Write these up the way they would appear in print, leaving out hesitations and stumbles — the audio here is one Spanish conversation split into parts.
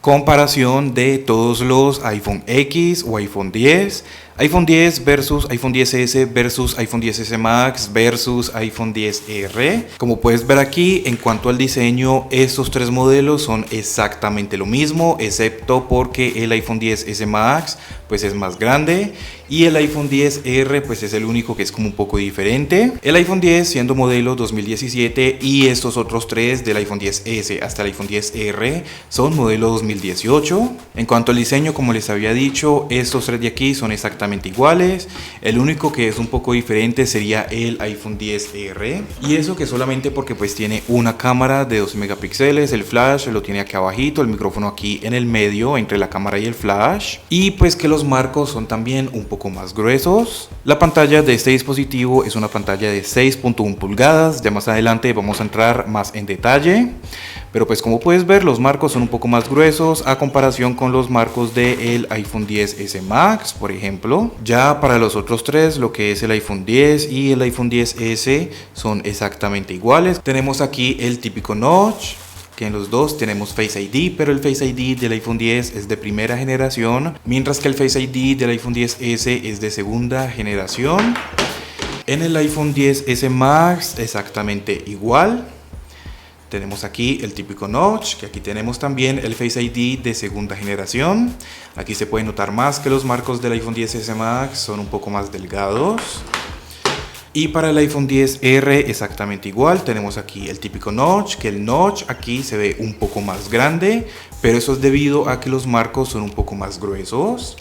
comparación de todos los iPhone X o iPhone 10, iPhone 10 versus iPhone 10S versus iPhone 10S Max versus iPhone 10R. Como puedes ver aquí, en cuanto al diseño, estos tres modelos son exactamente lo mismo, excepto porque el iPhone 10S Max pues es más grande y el iPhone 10R pues es el único que es como un poco diferente. El iPhone 10 siendo modelo 2017 y estos otros tres del iPhone 10S hasta el iPhone 10R son modelo 2018. En cuanto al diseño, como les había dicho, estos tres de aquí son exactamente iguales. El único que es un poco diferente sería el iPhone 10R, y eso que solamente porque pues tiene una cámara de 12 megapíxeles, el flash lo tiene aquí abajito, el micrófono aquí en el medio entre la cámara y el flash, y pues que los marcos son también un poco más gruesos. La pantalla de este dispositivo es una pantalla de 6.1 pulgadas, ya más adelante vamos a entrar más en detalle. Pero pues como puedes ver, los marcos son un poco más gruesos a comparación con los marcos del iPhone 10S Max, por ejemplo. Ya para los otros tres, lo que es el iPhone 10 y el iPhone 10S son exactamente iguales. Tenemos aquí el típico notch, que en los dos tenemos Face ID, pero el Face ID del iPhone 10 es de primera generación, mientras que el Face ID del iPhone 10S es de segunda generación. En el iPhone 10S Max exactamente igual. Tenemos aquí el típico notch, que aquí tenemos también el Face ID de segunda generación. Aquí se puede notar más que los marcos del iPhone 10S Max son un poco más delgados. Y para el iPhone 10R exactamente igual, tenemos aquí el típico notch, que el notch aquí se ve un poco más grande, pero eso es debido a que los marcos son un poco más gruesos.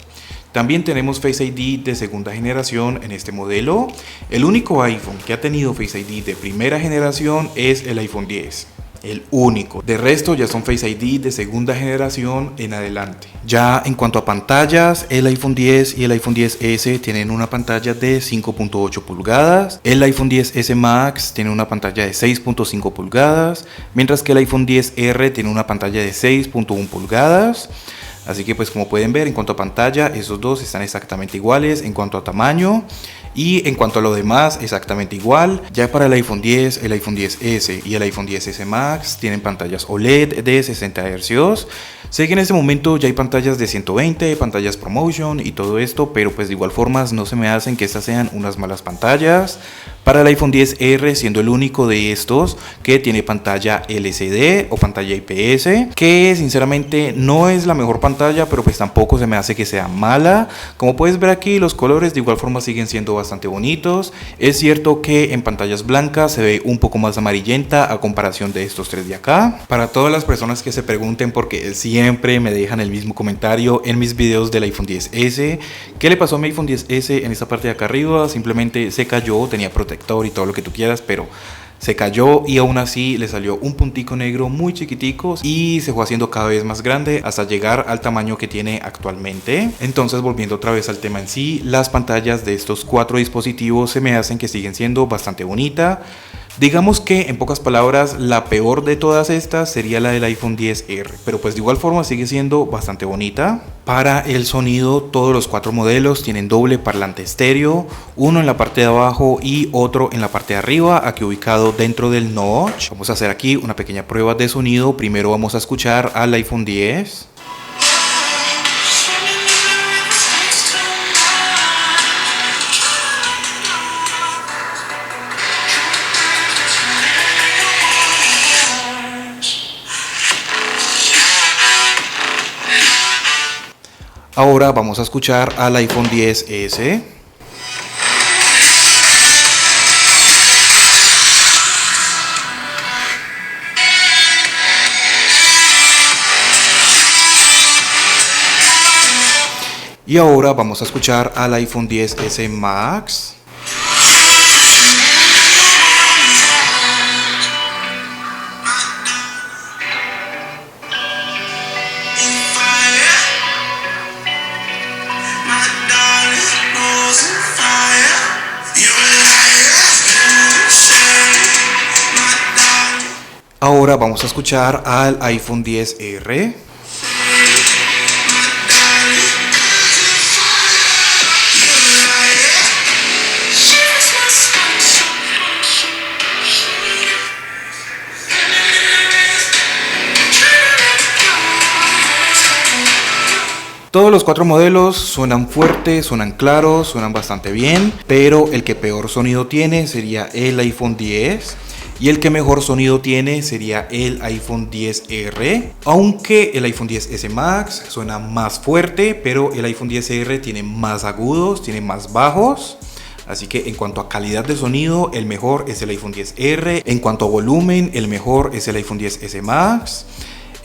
También tenemos Face ID de segunda generación en este modelo. El único iPhone que ha tenido Face ID de primera generación es el iPhone 10. El único. De resto ya son Face ID de segunda generación en adelante. Ya en cuanto a pantallas, el iPhone 10 y el iPhone 10S tienen una pantalla de 5.8 pulgadas. El iPhone 10S Max tiene una pantalla de 6.5 pulgadas. Mientras que el iPhone 10R tiene una pantalla de 6.1 pulgadas. Así que pues como pueden ver, en cuanto a pantalla, esos dos están exactamente iguales. En cuanto a tamaño y en cuanto a lo demás, exactamente igual. Ya para el iPhone 10, el iPhone 10S y el iPhone 10S Max tienen pantallas OLED de 60 Hz. Sé que en este momento ya hay pantallas de 120, pantallas ProMotion y todo esto, pero pues de igual forma no se me hacen que estas sean unas malas pantallas. Para el iPhone 10R, siendo el único de estos que tiene pantalla LCD o pantalla IPS, que sinceramente no es la mejor pantalla, pero pues tampoco se me hace que sea mala. Como puedes ver aquí, los colores de igual forma siguen siendo bastante bonitos. Es cierto que en pantallas blancas se ve un poco más amarillenta a comparación de estos tres de acá. Para todas las personas que se pregunten, porque siempre me dejan el mismo comentario en mis videos del iPhone 10S, ¿qué le pasó a mi iPhone 10S en esta parte de acá arriba? Simplemente se cayó, tenía protector y todo lo que tú quieras, pero se cayó y aún así le salió un puntico negro muy chiquitico y se fue haciendo cada vez más grande hasta llegar al tamaño que tiene actualmente. Entonces, volviendo otra vez al tema en sí, las pantallas de estos cuatro dispositivos se me hacen que siguen siendo bastante bonitas. Digamos que en pocas palabras la peor de todas estas sería la del iPhone 10R, pero pues de igual forma sigue siendo bastante bonita. Para el sonido, todos los cuatro modelos tienen doble parlante estéreo, uno en la parte de abajo y otro en la parte de arriba, aquí ubicado dentro del notch. Vamos a hacer aquí una pequeña prueba de sonido. Primero vamos a escuchar al iPhone 10. Ahora vamos a escuchar al iPhone 10S. Y ahora vamos a escuchar al iPhone 10S Max. Ahora vamos a escuchar al iPhone 10R. Todos los 4 modelos suenan fuertes, suenan claros, suenan bastante bien, pero el que peor sonido tiene sería el iPhone X. Y el que mejor sonido tiene sería el iPhone XR, aunque el iPhone XS Max suena más fuerte, pero el iPhone XR tiene más agudos, tiene más bajos. Así que en cuanto a calidad de sonido, el mejor es el iPhone XR. En cuanto a volumen, el mejor es el iPhone XS Max.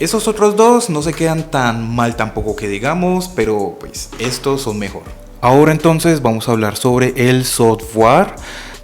Esos otros dos no se quedan tan mal tampoco que digamos, pero pues estos son mejor. Ahora entonces vamos a hablar sobre el software.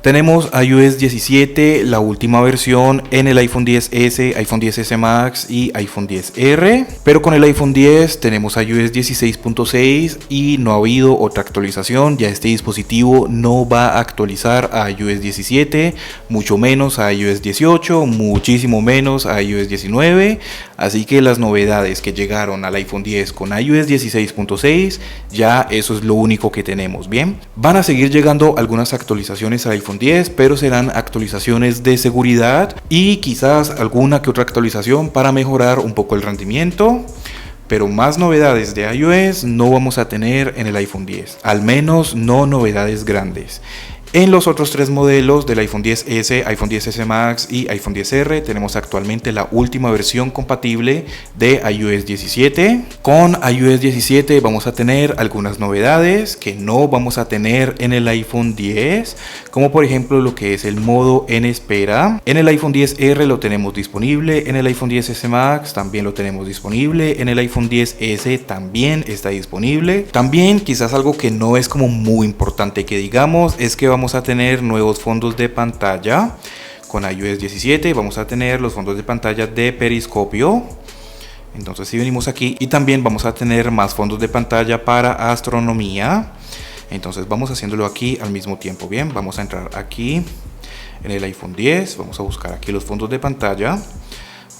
Tenemos iOS 17, la última versión en el iPhone XS, iPhone XS Max y iPhone XR. Pero con el iPhone X tenemos iOS 16.6 y no ha habido otra actualización. Ya este dispositivo no va a actualizar a iOS 17, mucho menos a iOS 18, muchísimo menos a iOS 19. Así que las novedades que llegaron al iPhone X con iOS 16.6, ya eso es lo único que tenemos, ¿bien? Van a seguir llegando algunas actualizaciones al iPhone 10, pero serán actualizaciones de seguridad y quizás alguna que otra actualización para mejorar un poco el rendimiento. Pero más novedades de iOS no vamos a tener en el iPhone 10, al menos no novedades grandes. En los otros 3 modelos del iPhone XS, iPhone XS Max y iPhone XR tenemos actualmente la última versión compatible de iOS 17. Con iOS 17 vamos a tener algunas novedades que no vamos a tener en el iPhone 10, como por ejemplo lo que es el modo en espera. En el iPhone XR lo tenemos disponible, en el iPhone XS Max también lo tenemos disponible, en el iPhone XS también está disponible. También quizás algo que no es como muy importante que digamos es que vamos a tener nuevos fondos de pantalla. Con iOS 17 vamos a tener los fondos de pantalla de periscopio. Entonces si venimos aquí, y también vamos a tener más fondos de pantalla para astronomía. Entonces vamos haciéndolo aquí al mismo tiempo. Bien, vamos a entrar aquí en el iPhone 10, vamos a buscar aquí los fondos de pantalla,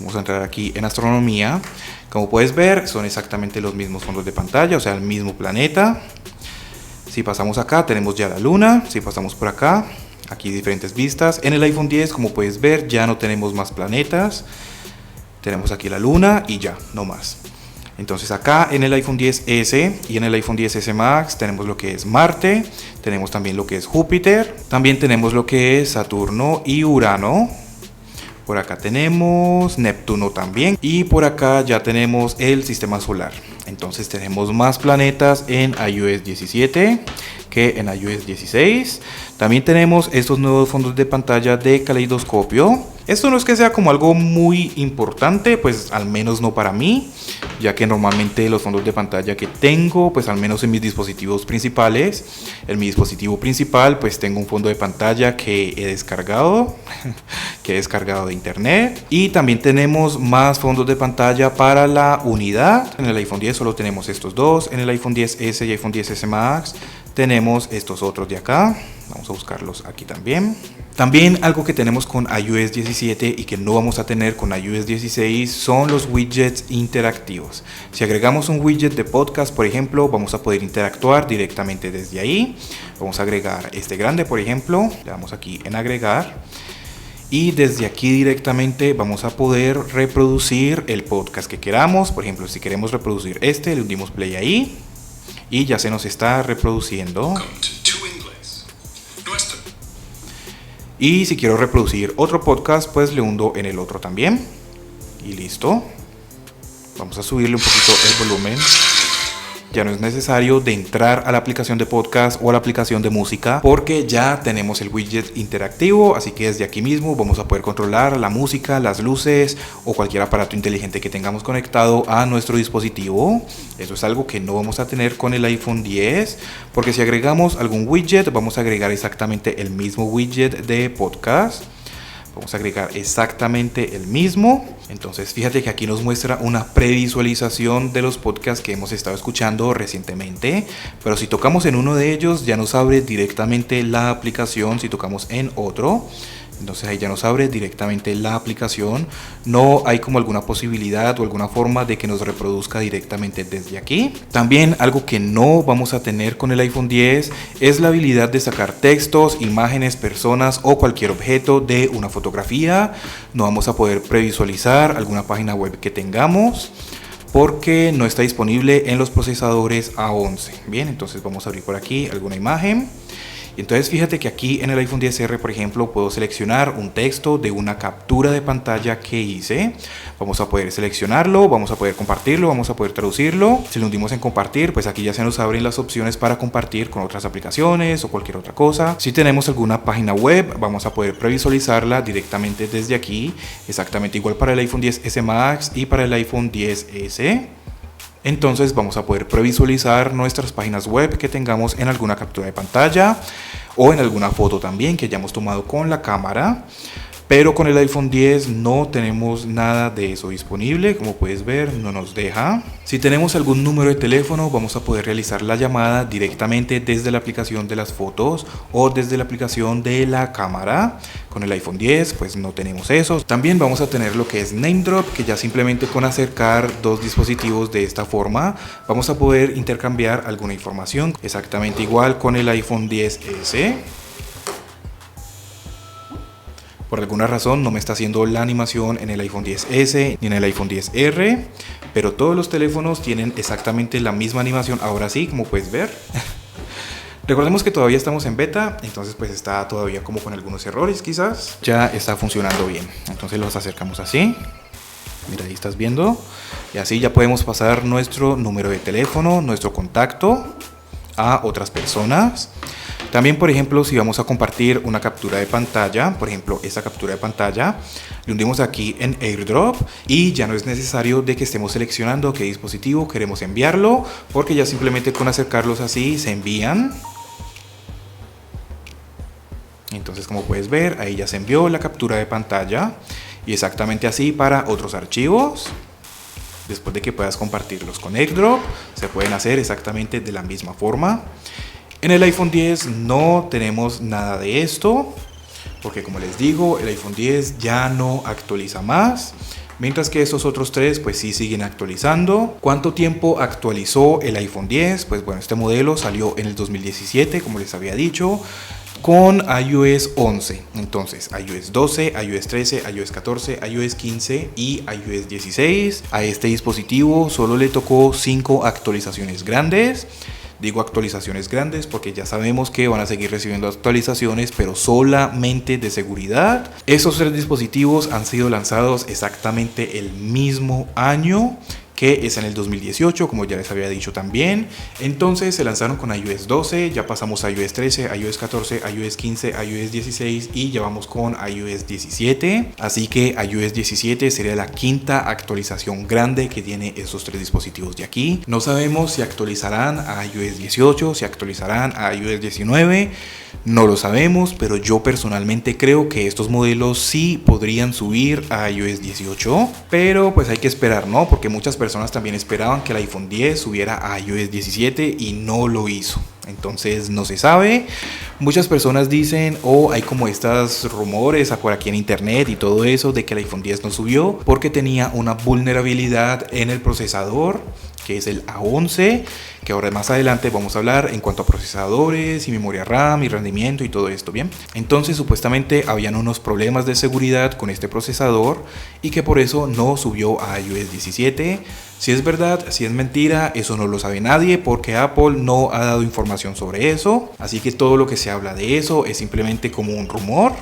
vamos a entrar aquí en astronomía. Como puedes ver, son exactamente los mismos fondos de pantalla, o sea, el mismo planeta. Si pasamos acá, tenemos ya la luna. Si pasamos por acá, aquí diferentes vistas. En el iPhone 10, como puedes ver, ya no tenemos más planetas. Tenemos aquí la luna y ya, no más. Entonces acá en el iPhone XS y en el iPhone XS Max tenemos lo que es Marte. Tenemos también lo que es Júpiter. También tenemos lo que es Saturno y Urano. Por acá tenemos Neptuno también. Y por acá ya tenemos el sistema solar. Entonces tenemos más planetas en iOS 17 que en iOS 16. También tenemos estos nuevos fondos de pantalla de caleidoscopio. Esto no es que sea como algo muy importante, pues al menos no para mí, ya que normalmente los fondos de pantalla que tengo, pues al menos en mis dispositivos principales, en mi dispositivo principal pues tengo un fondo de pantalla que he descargado, de internet. Y también tenemos más fondos de pantalla para la unidad. En el iPhone 10 solo tenemos estos dos, en el iPhone XS y iPhone XS Max tenemos estos otros de acá. Vamos a buscarlos aquí también. También algo que tenemos con iOS 17 y que no vamos a tener con iOS 16 son los widgets interactivos. Si agregamos un widget de podcast, por ejemplo, vamos a poder interactuar directamente desde ahí. Vamos a agregar este grande, por ejemplo. Le damos aquí en agregar. Y desde aquí directamente vamos a poder reproducir el podcast que queramos. Por ejemplo, si queremos reproducir este, le hundimos play ahí. Y ya se nos está reproduciendo. Y si quiero reproducir otro podcast, pues le hundo en el otro también. Y listo. Vamos a subirle un poquito el volumen. Ya no es necesario de entrar a la aplicación de podcast o a la aplicación de música, porque ya tenemos el widget interactivo. Así que desde aquí mismo vamos a poder controlar la música, las luces o cualquier aparato inteligente que tengamos conectado a nuestro dispositivo. Eso es algo que no vamos a tener con el iPhone 10, porque si agregamos algún widget, vamos a agregar exactamente el mismo widget de podcast. Vamos a agregar exactamente el mismo. Entonces fíjate que aquí nos muestra una previsualización de los podcasts que hemos estado escuchando recientemente. Pero si tocamos en uno de ellos, ya nos abre directamente la aplicación. Si tocamos en otro, entonces ahí ya nos abre directamente la aplicación. No hay como alguna posibilidad o alguna forma de que nos reproduzca directamente desde aquí. También algo que no vamos a tener con el iPhone 10 es la habilidad de sacar textos, imágenes, personas o cualquier objeto de una fotografía. No vamos a poder previsualizar alguna página web que tengamos. porque no está disponible en los procesadores A11. Bien, entonces vamos a abrir por aquí alguna imagen. Entonces fíjate que aquí en el iPhone XR, por ejemplo, puedo seleccionar un texto de una captura de pantalla que hice. Vamos a poder seleccionarlo, vamos a poder compartirlo, vamos a poder traducirlo. Si lo hundimos en compartir, pues aquí ya se nos abren las opciones para compartir con otras aplicaciones o cualquier otra cosa. Si tenemos alguna página web, vamos a poder previsualizarla directamente desde aquí. Exactamente igual para el iPhone XS Max y para el iPhone XS. Entonces vamos a poder previsualizar nuestras páginas web que tengamos en alguna captura de pantalla o en alguna foto también que hayamos tomado con la cámara. Pero con el iPhone X no tenemos nada de eso disponible. Como puedes ver, no nos deja. Si tenemos algún número de teléfono, vamos a poder realizar la llamada directamente desde la aplicación de las fotos o desde la aplicación de la cámara. Con el iPhone X, pues no tenemos eso. También vamos a tener lo que es Name Drop, que ya simplemente con acercar dos dispositivos de esta forma, vamos a poder intercambiar alguna información. Exactamente igual con el iPhone XS. Por alguna razón no me está haciendo la animación en el iPhone XS ni en el iPhone XR, pero todos los teléfonos tienen exactamente la misma animación. Ahora sí, como puedes ver. Recordemos que todavía estamos en beta, entonces pues está todavía como con algunos errores quizás. Ya está funcionando bien, entonces los acercamos así. Mira, ahí estás viendo. Y así ya podemos pasar nuestro número de teléfono, nuestro contacto a otras personas. También, por ejemplo, si vamos a compartir una captura de pantalla, por ejemplo, esta captura de pantalla, le hundimos aquí en AirDrop y ya no es necesario de que estemos seleccionando qué dispositivo queremos enviarlo, porque ya simplemente con acercarlos así se envían. Entonces, como puedes ver, ahí ya se envió la captura de pantalla y exactamente así para otros archivos. Después de que puedas compartirlos con AirDrop, se pueden hacer exactamente de la misma forma. En el iPhone X no tenemos nada de esto, porque como les digo, el iPhone X ya no actualiza más, mientras que estos otros tres pues sí siguen actualizando. ¿Cuánto tiempo actualizó el iPhone X? Pues bueno, este modelo salió en el 2017, como les había dicho, con iOS 11. Entonces, iOS 12, iOS 13, iOS 14, iOS 15 y iOS 16. A este dispositivo solo le tocó 5 actualizaciones grandes. Digo actualizaciones grandes porque ya sabemos que van a seguir recibiendo actualizaciones, pero solamente de seguridad. Esos 3 dispositivos han sido lanzados exactamente el mismo año, que es en el 2018, como ya les había dicho también. Entonces se lanzaron con iOS 12, ya pasamos a iOS 13, iOS 14, iOS 15, iOS 16 y ya vamos con iOS 17. Así que iOS 17 sería la 5ª actualización grande que tiene estos 3 dispositivos de aquí. No sabemos si actualizarán a iOS 18, si actualizarán a iOS 19. No lo sabemos, pero yo personalmente creo que estos modelos sí podrían subir a iOS 18, pero pues hay que esperar, ¿no? Porque muchas personas también esperaban que el iPhone X subiera a iOS 17 y no lo hizo. Entonces no se sabe. Muchas personas dicen, hay como estos rumores por aquí en internet y todo eso de que el iPhone X no subió porque tenía una vulnerabilidad en el procesador, que es el A11, que ahora más adelante vamos a hablar en cuanto a procesadores y memoria RAM y rendimiento y todo esto, ¿bien? Entonces supuestamente habían unos problemas de seguridad con este procesador y que por eso no subió a iOS 17. Si es verdad, si es mentira, eso no lo sabe nadie porque Apple no ha dado información sobre eso. Así que todo lo que se habla de eso es simplemente como un rumor.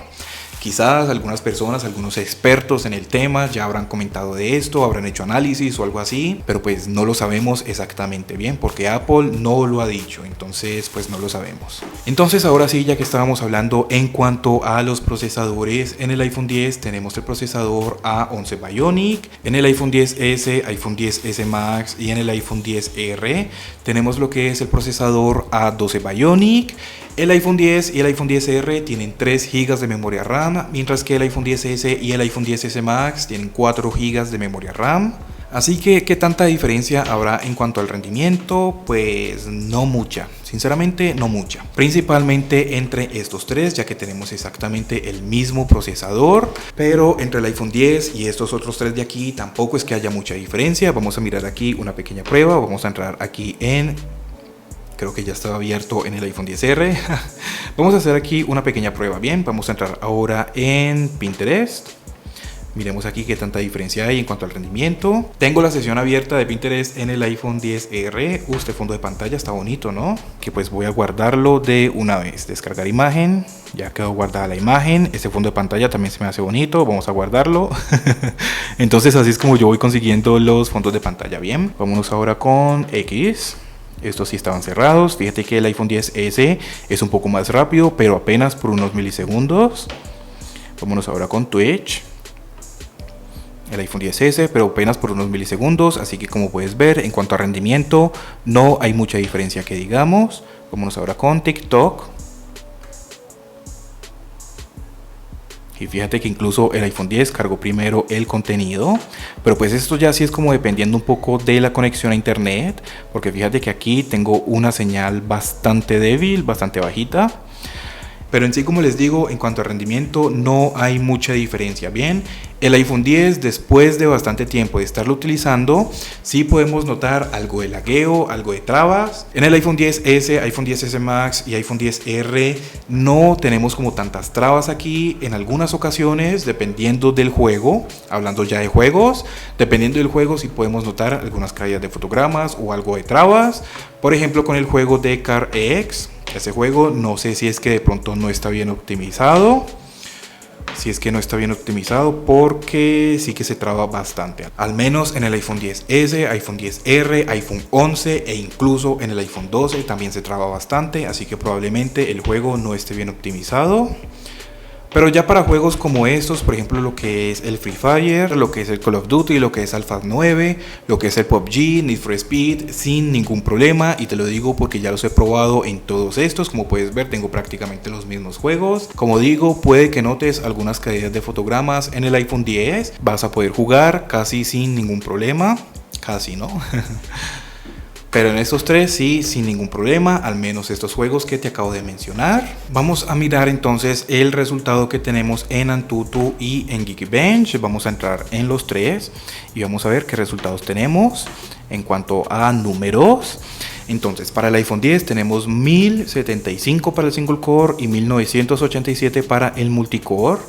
Quizás algunas personas, algunos expertos en el tema ya habrán comentado de esto, habrán hecho análisis o algo así, pero pues no lo sabemos exactamente bien porque Apple no lo ha dicho, entonces pues no lo sabemos. Entonces ahora sí, ya que estábamos hablando en cuanto a los procesadores, en el iPhone X tenemos el procesador A11 Bionic, en el iPhone XS, iPhone XS Max y en el iPhone XR tenemos lo que es el procesador A12 Bionic. El iPhone X y el iPhone XR tienen 3 GB de memoria RAM, mientras que el iPhone XS y el iPhone XS Max tienen 4 GB de memoria RAM. Así que, ¿qué tanta diferencia habrá en cuanto al rendimiento? Pues no mucha, sinceramente no mucha. Principalmente entre estos 3, ya que tenemos exactamente el mismo procesador, pero entre el iPhone X y estos otros 3 de aquí tampoco es que haya mucha diferencia. Vamos a mirar aquí una pequeña prueba, vamos a entrar aquí en... Creo que ya estaba abierto en el iPhone XR. Vamos a hacer aquí una pequeña prueba. Bien, vamos a entrar ahora en Pinterest. Miremos aquí qué tanta diferencia hay en cuanto al rendimiento. Tengo la sesión abierta de Pinterest en el iPhone XR. Este fondo de pantalla está bonito, ¿no? Que pues voy a guardarlo de una vez. Descargar imagen. Ya quedó guardada la imagen. Este fondo de pantalla también se me hace bonito. Vamos a guardarlo. Entonces así es como yo voy consiguiendo los fondos de pantalla. Bien, vámonos ahora con X. Estos sí estaban cerrados. Fíjate que el iPhone XS es un poco más rápido, pero apenas por unos milisegundos. Vámonos ahora con Twitch. El iPhone XS, pero apenas por unos milisegundos. Así que como puedes ver, en cuanto a rendimiento, no hay mucha diferencia que digamos. Vámonos ahora con TikTok. Y fíjate que incluso el iPhone X cargó primero el contenido. Pero pues esto ya sí es como dependiendo un poco de la conexión a internet. Porque fíjate que aquí tengo una señal bastante débil, bastante bajita. Pero en sí, como les digo, en cuanto a rendimiento no hay mucha diferencia. Bien, el iPhone X, después de bastante tiempo de estarlo utilizando, sí podemos notar algo de lagueo, algo de trabas. En el iPhone XS, iPhone XS Max y iPhone XR no tenemos como tantas trabas aquí. En algunas ocasiones, dependiendo del juego, hablando ya de juegos, dependiendo del juego sí podemos notar algunas caídas de fotogramas o algo de trabas. Por ejemplo, con el juego de CarX. Ese juego no sé si es que de pronto no está bien optimizado. Si es que no está bien optimizado, porque sí que se traba bastante. Al menos en el iPhone XS, iPhone XR, iPhone 11 e incluso en el iPhone 12 también se traba bastante. Así que probablemente el juego no esté bien optimizado. Pero ya para juegos como estos, por ejemplo lo que es el Free Fire, lo que es el Call of Duty, lo que es Alpha 9, lo que es el PUBG, Need for Speed, sin ningún problema. Y te lo digo porque ya los he probado en todos estos. Como puedes ver, tengo prácticamente los mismos juegos. Como digo, puede que notes algunas caídas de fotogramas en el iPhone X. Vas a poder jugar casi sin ningún problema. Casi, ¿no? Pero en estos tres sí, sin ningún problema, al menos estos juegos que te acabo de mencionar. Vamos a mirar entonces el resultado que tenemos en Antutu y en Geekbench. Vamos a entrar en los tres y vamos a ver qué resultados tenemos en cuanto a números. Entonces, para el iPhone X tenemos 1075 para el single core y 1987 para el multicore.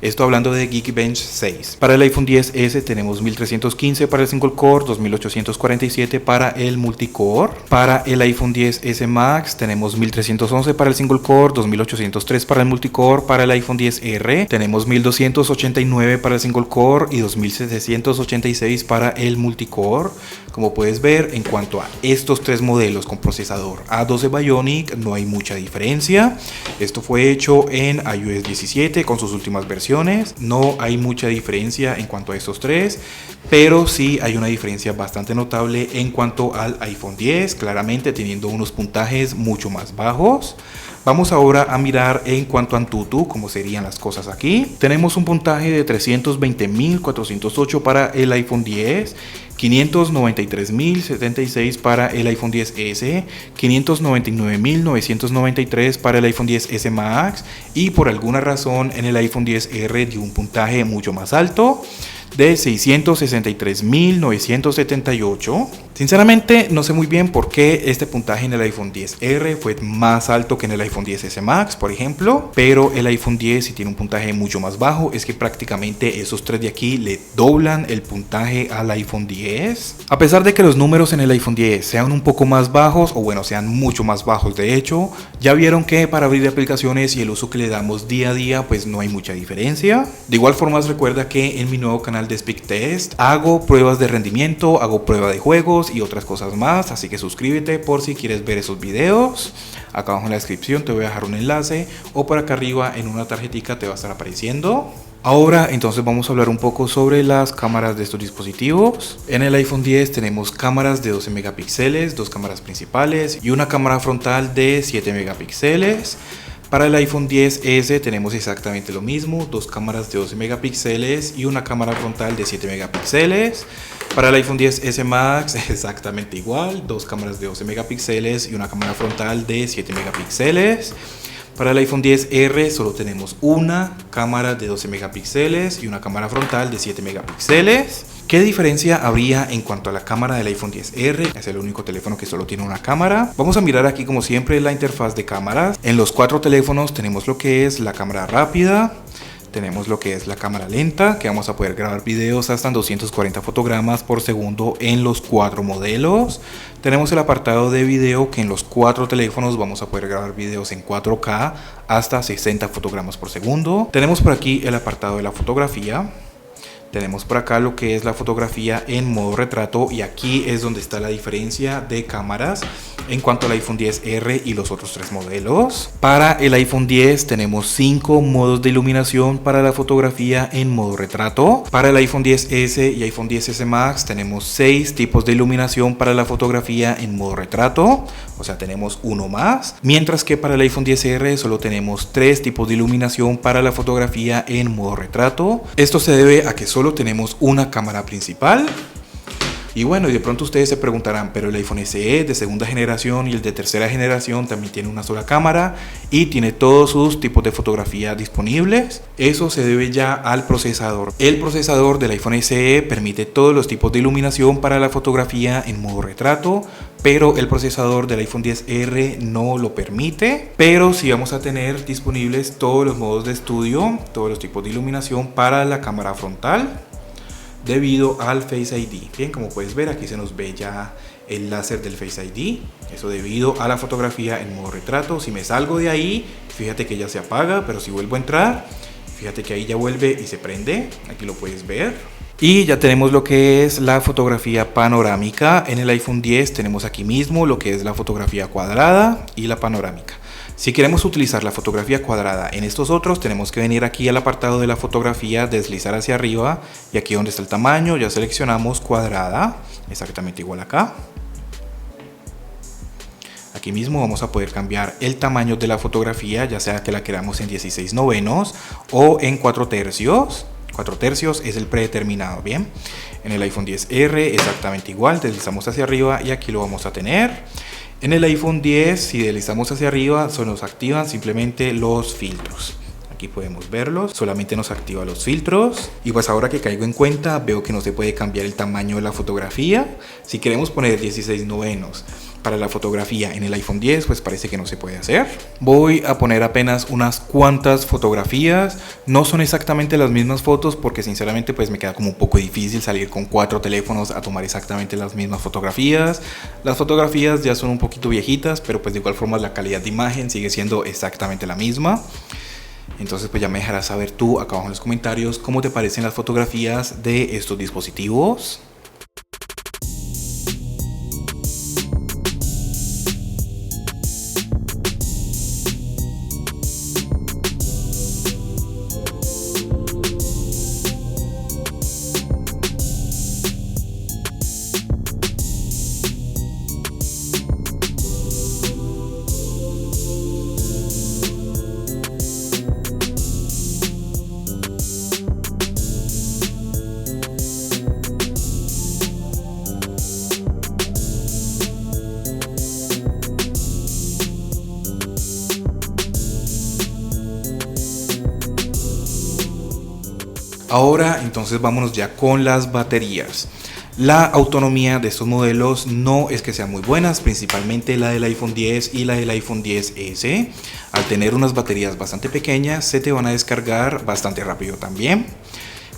Esto hablando de Geekbench 6. Para el iPhone XS tenemos 1315 para el single core, 2847 para el multicore. Para el iPhone XS Max tenemos 1311 para el single core, 2803 para el multicore. Para el iPhone XR tenemos 1289 para el single core y 2786 para el multicore. Como puedes ver, en cuanto a estos tres modelos con procesador A12 Bionic, no hay mucha diferencia. Esto fue hecho en iOS 17 con sus últimas versiones. No hay mucha diferencia en cuanto a estos tres, pero sí hay una diferencia bastante notable en cuanto al iPhone X, claramente teniendo unos puntajes mucho más bajos. Vamos ahora a mirar en cuanto a Antutu, cómo serían las cosas aquí. Tenemos un puntaje de 320.408 para el iPhone X, 593.076 para el iPhone XS, 599.993 para el iPhone XS Max y por alguna razón en el iPhone XR dio un puntaje mucho más alto de 663.978. Sinceramente no sé muy bien por qué este puntaje en el iPhone XR fue más alto que en el iPhone XS Max, por ejemplo, pero el iPhone X si tiene un puntaje mucho más bajo. Es que prácticamente esos tres de aquí le doblan el puntaje al iPhone X. A pesar de que los números en el iPhone X sean un poco más bajos, o bueno, sean mucho más bajos de hecho, ya vieron que para abrir aplicaciones y el uso que le damos día a día, pues no hay mucha diferencia. De igual forma, recuerda que en mi nuevo canal de Speak Test hago pruebas de rendimiento, hago prueba de juegos y otras cosas más, así que suscríbete por si quieres ver esos videos. Acá abajo en la descripción te voy a dejar un enlace, o por acá arriba en una tarjetita te va a estar apareciendo. Ahora entonces vamos a hablar un poco sobre las cámaras de estos dispositivos. En el iPhone X tenemos cámaras de 12 megapíxeles, dos cámaras principales y una cámara frontal de 7 megapíxeles. Para el iPhone XS tenemos exactamente lo mismo, dos cámaras de 12 megapíxeles y una cámara frontal de 7 megapíxeles. Para el iPhone XS Max exactamente igual, dos cámaras de 12 megapíxeles y una cámara frontal de 7 megapíxeles. Para el iPhone XR solo tenemos una cámara de 12 megapíxeles y una cámara frontal de 7 megapíxeles. ¿Qué diferencia habría en cuanto a la cámara del iPhone XR? Es el único teléfono que solo tiene una cámara. Vamos a mirar aquí como siempre la interfaz de cámaras. En los cuatro teléfonos tenemos lo que es la cámara rápida, Tenemos lo que es la cámara lenta, que vamos a poder grabar videos hasta en 240 fotogramas por segundo en los 4 modelos. Tenemos el apartado de video, que en los 4 teléfonos vamos a poder grabar videos en 4K hasta 60 fotogramas por segundo. Tenemos por aquí el apartado de la fotografía. Tenemos por acá lo que es la fotografía en modo retrato, y aquí es donde está la diferencia de cámaras en cuanto al iPhone XR y los otros 3 modelos. Para el iPhone X tenemos 5 modos de iluminación para la fotografía en modo retrato. Para el iPhone XS y iPhone XS Max tenemos 6 tipos de iluminación para la fotografía en modo retrato, o sea, tenemos uno más. Mientras que para el iPhone XR solo tenemos 3 tipos de iluminación para la fotografía en modo retrato. Esto se debe a que solo tenemos una cámara principal. Y bueno, y de pronto ustedes se preguntarán, pero el iPhone SE de segunda generación y el de tercera generación también tiene una sola cámara y tiene todos sus tipos de fotografía disponibles. Eso se debe ya al procesador. El procesador del iPhone SE permite todos los tipos de iluminación para la fotografía en modo retrato, pero el procesador del iPhone XR no lo permite. Pero sí vamos a tener disponibles todos los modos de estudio, todos los tipos de iluminación para la cámara frontal, debido al Face ID. Bien, como puedes ver, aquí se nos ve ya el láser del Face ID. Eso debido a la fotografía en modo retrato. Si me salgo de ahí, fíjate que ya se apaga, pero si vuelvo a entrar, fíjate que ahí ya vuelve y se prende. Aquí lo puedes ver. Y ya tenemos lo que es la fotografía panorámica. En el iPhone X tenemos aquí mismo lo que es la fotografía cuadrada y la panorámica. Si queremos utilizar la fotografía cuadrada en estos otros, tenemos que venir aquí al apartado de la fotografía, deslizar hacia arriba, y aquí donde está el tamaño ya seleccionamos cuadrada, exactamente igual acá. Aquí mismo vamos a poder cambiar el tamaño de la fotografía, ya sea que la queramos en 16/9 o en 4/3. 4/3 es el predeterminado. Bien, en el iPhone XR exactamente igual, deslizamos hacia arriba y aquí lo vamos a tener. En el iPhone X, si deslizamos hacia arriba, se nos activan simplemente los filtros. Aquí podemos verlos, solamente nos activa los filtros. Y pues ahora que caigo en cuenta, veo que no se puede cambiar el tamaño de la fotografía. Si queremos poner 16/9 para la fotografía en el iPhone X, pues parece que no se puede hacer. Voy a poner apenas unas cuantas fotografías. No son exactamente las mismas fotos, porque sinceramente pues me queda como un poco difícil salir con 4 teléfonos a tomar exactamente las mismas fotografías. Las fotografías ya son un poquito viejitas, pero pues de igual forma la calidad de imagen sigue siendo exactamente la misma. Entonces pues ya me dejarás saber tú acá abajo en los comentarios cómo te parecen las fotografías de estos dispositivos. Ahora entonces vámonos ya con las baterías. La autonomía de estos modelos no es que sean muy buenas, principalmente la del iPhone X y la del iPhone XS. Al tener unas baterías bastante pequeñas, se te van a descargar bastante rápido también.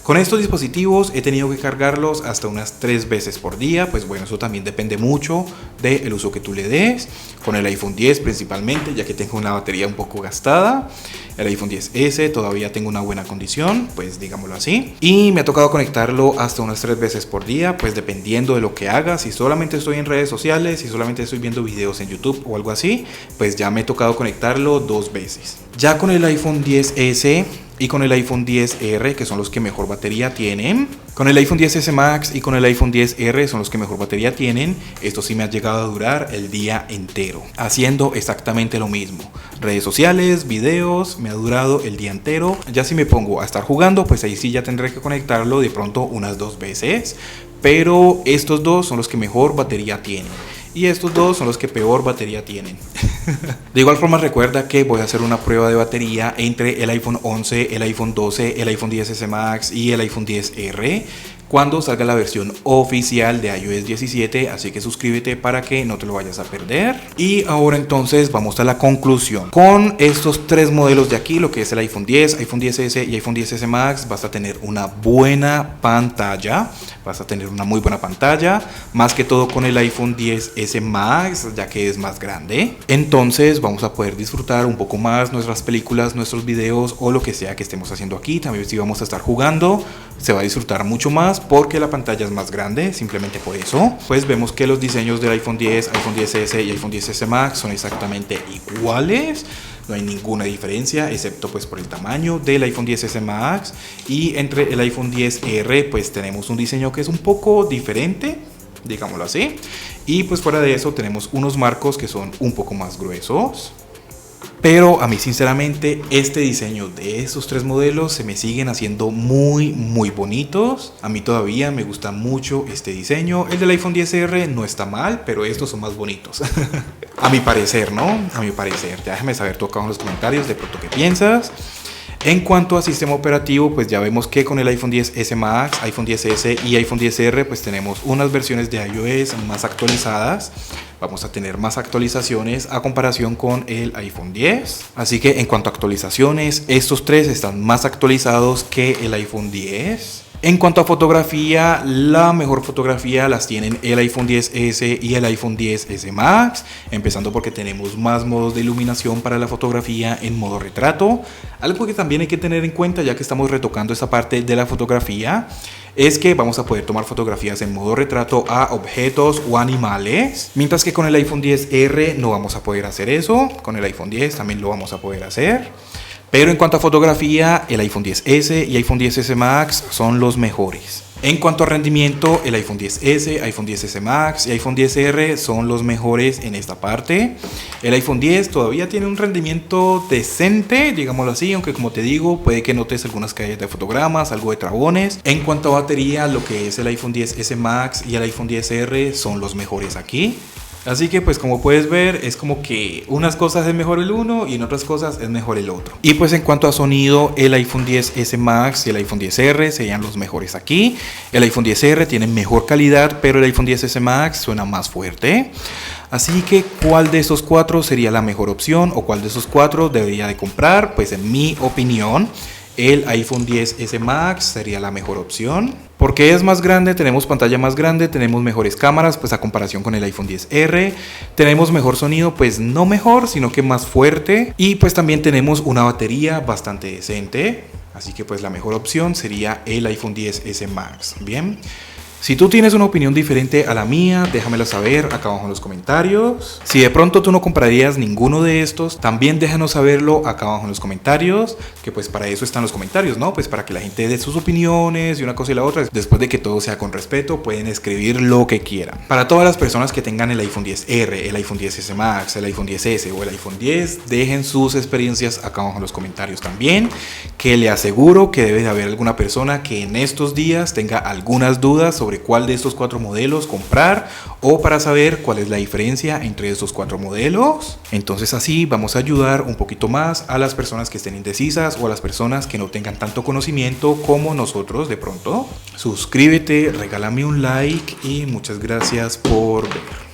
Con estos dispositivos he tenido que cargarlos hasta unas 3 veces por día, pues bueno, eso también depende mucho del uso que tú le des. Con el iPhone X principalmente, ya que tengo una batería un poco gastada. El iPhone XS todavía tengo una buena condición, pues digámoslo así. Y me ha tocado conectarlo hasta unas 3 veces por día, pues dependiendo de lo que haga. Si solamente estoy en redes sociales, si solamente estoy viendo videos en YouTube o algo así, pues ya me he tocado conectarlo 2 veces. Ya con el iPhone XS y con el iPhone XR, que son los que mejor batería tienen. Con el iPhone XS Max y con el iPhone XR son los que mejor batería tienen. Esto sí me ha llegado a durar el día entero, haciendo exactamente lo mismo. Redes sociales, videos, me ha durado el día entero. Ya si me pongo a estar jugando, pues ahí sí ya tendré que conectarlo de pronto unas 2 veces. Pero estos dos son los que mejor batería tienen. Y estos dos son los que peor batería tienen. De igual forma, recuerda que voy a hacer una prueba de batería entre el iPhone 11, el iPhone 12, el iPhone XS Max y el iPhone XR. cuando salga la versión oficial de iOS 17, así que suscríbete para que no te lo vayas a perder. Y ahora entonces vamos a la conclusión. Con estos tres modelos de aquí, lo que es el iPhone 10, iPhone 10S y iPhone 10S Max, vas a tener una buena pantalla, vas a tener una muy buena pantalla, más que todo con el iPhone 10S Max, ya que es más grande. Entonces vamos a poder disfrutar un poco más nuestras películas, nuestros videos o lo que sea que estemos haciendo aquí. También si vamos a estar jugando, se va a disfrutar mucho más porque la pantalla es más grande, simplemente por eso. Pues vemos que los diseños del iPhone 10, iPhone 10S y iPhone 10S Max son exactamente iguales. No hay ninguna diferencia, excepto pues por el tamaño del iPhone 10S Max. Y entre el iPhone 10R pues tenemos un diseño que es un poco diferente, digámoslo así. Y pues fuera de eso tenemos unos marcos que son un poco más gruesos. Pero a mí sinceramente este diseño de estos tres modelos se me siguen haciendo muy bonitos. A mí todavía me gusta mucho este diseño. El del iPhone 10R no está mal, pero estos son más bonitos. A mi parecer, ¿no? A mi parecer. Ya déjame saber tú acá en los comentarios de pronto qué piensas. En cuanto a sistema operativo, pues ya vemos que con el iPhone 10S Max, iPhone 10S y iPhone 10R pues tenemos unas versiones de iOS más actualizadas. Vamos a tener más actualizaciones a comparación con el iPhone 10. Así que en cuanto a actualizaciones, estos tres están más actualizados que el iPhone 10. En cuanto a fotografía, la mejor fotografía las tienen el iPhone 10S y el iPhone 10S Max, empezando porque tenemos más modos de iluminación para la fotografía en modo retrato. Algo que también hay que tener en cuenta, ya que estamos retocando esta parte de la fotografía, es que vamos a poder tomar fotografías en modo retrato a objetos o animales, mientras que con el iPhone 10R no vamos a poder hacer eso. Con el iPhone 10 también lo vamos a poder hacer. Pero en cuanto a fotografía, el iPhone 10S y iPhone 10S Max son los mejores. En cuanto a rendimiento, el iPhone 10S, iPhone 10S Max y iPhone 10R son los mejores en esta parte. El iPhone 10 todavía tiene un rendimiento decente, digámoslo así, aunque como te digo, puede que notes algunas caídas de fotogramas, algo de trabones. En cuanto a batería, lo que es el iPhone 10S Max y el iPhone 10R son los mejores aquí. Así que pues como puedes ver es como que unas cosas es mejor el uno y en otras cosas es mejor el otro. Y pues en cuanto a sonido, el iPhone 10S Max y el iPhone 10R serían los mejores aquí. El iPhone 10R tiene mejor calidad, pero el iPhone 10S Max suena más fuerte. Así que ¿cuál de esos cuatro sería la mejor opción o cuál de esos cuatro debería de comprar? Pues en mi opinión el iPhone 10S Max sería la mejor opción. Porque es más grande, tenemos pantalla más grande, tenemos mejores cámaras, pues a comparación con el iPhone 10R. Tenemos mejor sonido, pues no mejor, sino que más fuerte. Y pues también tenemos una batería bastante decente. Así que pues la mejor opción sería el iPhone 10S Max. Bien. Si tú tienes una opinión diferente a la mía, déjamelo saber acá abajo en los comentarios. Si de pronto tú no comprarías ninguno de estos, también déjanos saberlo acá abajo en los comentarios, que pues para eso están los comentarios, ¿no? Pues para que la gente dé sus opiniones y una cosa y la otra. Después de que todo sea con respeto, pueden escribir lo que quieran. Para todas las personas que tengan el iPhone 10R, el iPhone 10S Max, el iPhone 10S o el iPhone 10, dejen sus experiencias acá abajo en los comentarios también, que le aseguro que debe de haber alguna persona que en estos días tenga algunas dudas sobre cuál de estos cuatro modelos comprar o para saber cuál es la diferencia entre estos cuatro modelos. Entonces así vamos a ayudar un poquito más a las personas que estén indecisas o a las personas que no tengan tanto conocimiento como nosotros de pronto. Suscríbete, regálame un like y muchas gracias por ver.